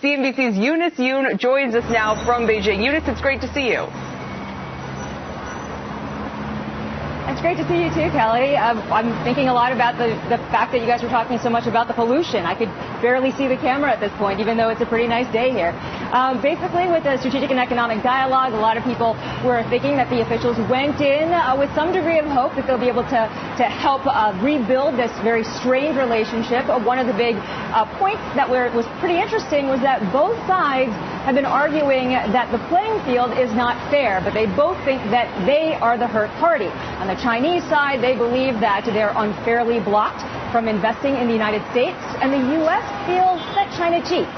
CNBC's Eunice Yoon joins us now from Beijing. Eunice, it's great to see you. It's great to see you too, Kelly. I'm thinking a lot about the fact that you guys were talking so much about the pollution. I could barely see the camera at this point, even though it's a pretty nice day here. Basically, with the strategic and economic dialogue, a lot of people were thinking that the officials went in with some degree of hope that they'll be able to help rebuild this very strained relationship. One of the big points that was pretty interesting was that both sides have been arguing that the playing field is not fair, but they both think that they are the hurt party. On the Chinese side, they believe that they're unfairly blocked from investing in the United States, and the U.S. feels that China cheats.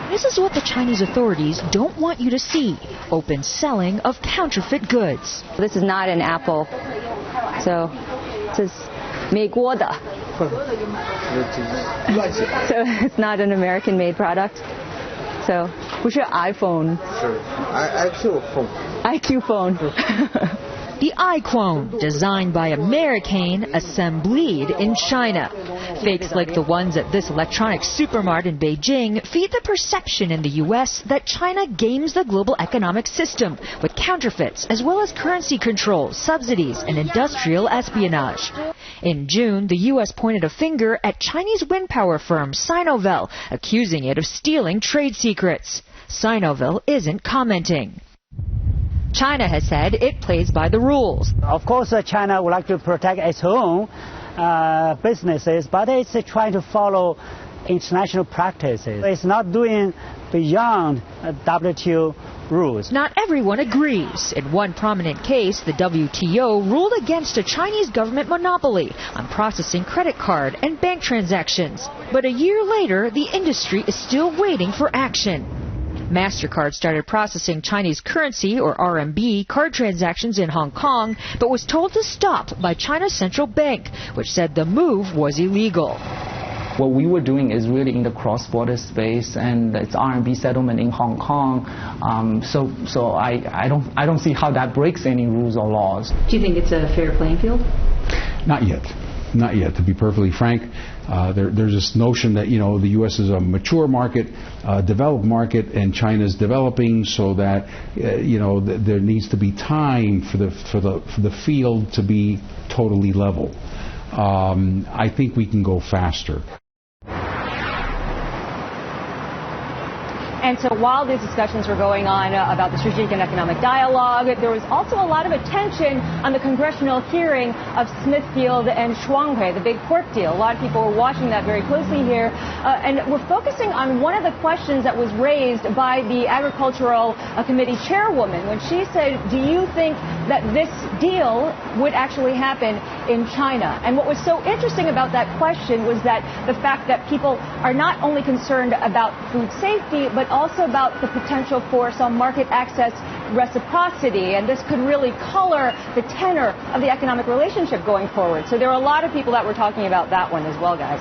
This is what the Chinese authorities don't want you to see: open selling of counterfeit goods. This is not an apple, so this is 美国的. So it's not an American-made product. So 不是 iPhone. Sure. IQ phone. IQ phone. The iQuone, designed by American, assembled in China. Fakes like the ones at this electronics supermart in Beijing feed the perception in the U.S. that China games the global economic system with counterfeits as well as currency controls, subsidies, and industrial espionage. In June, the U.S. pointed a finger at Chinese wind power firm Sinovel, accusing it of stealing trade secrets. Sinovel isn't commenting. China has said it plays by the rules. Of course, China would like to protect its own businesses, but it's trying to follow international practices. It's not doing beyond WTO rules. Not everyone agrees. In one prominent case, the WTO ruled against a Chinese government monopoly on processing credit card and bank transactions. But a year later, the industry is still waiting for action. MasterCard started processing Chinese currency, or RMB, card transactions in Hong Kong, but was told to stop by China's central bank, which said the move was illegal. What we were doing is really in the cross-border space, and it's RMB settlement in Hong Kong. So I don't see how that breaks any rules or laws. Do you think it's a fair playing field? Not yet. Not yet, to be perfectly frank. There's this notion that, the U.S. is a mature market, developed market, and China's developing, so that, there needs to be time for the field to be totally level. I think we can go faster. And so while these discussions were going on about the strategic and economic dialogue, there was also a lot of attention on the congressional hearing of Smithfield and Shuanghui, the big pork deal. A lot of people were watching that very closely here. And we're focusing on one of the questions that was raised by the Agricultural Committee chairwoman when she said, do you think that this deal would actually happen in China? And what was so interesting about that question was that the fact that people are not only concerned about food safety, but also about the potential for some market access reciprocity, and this could really color the tenor of the economic relationship going forward. So there are a lot of people that were talking about that one as well, guys.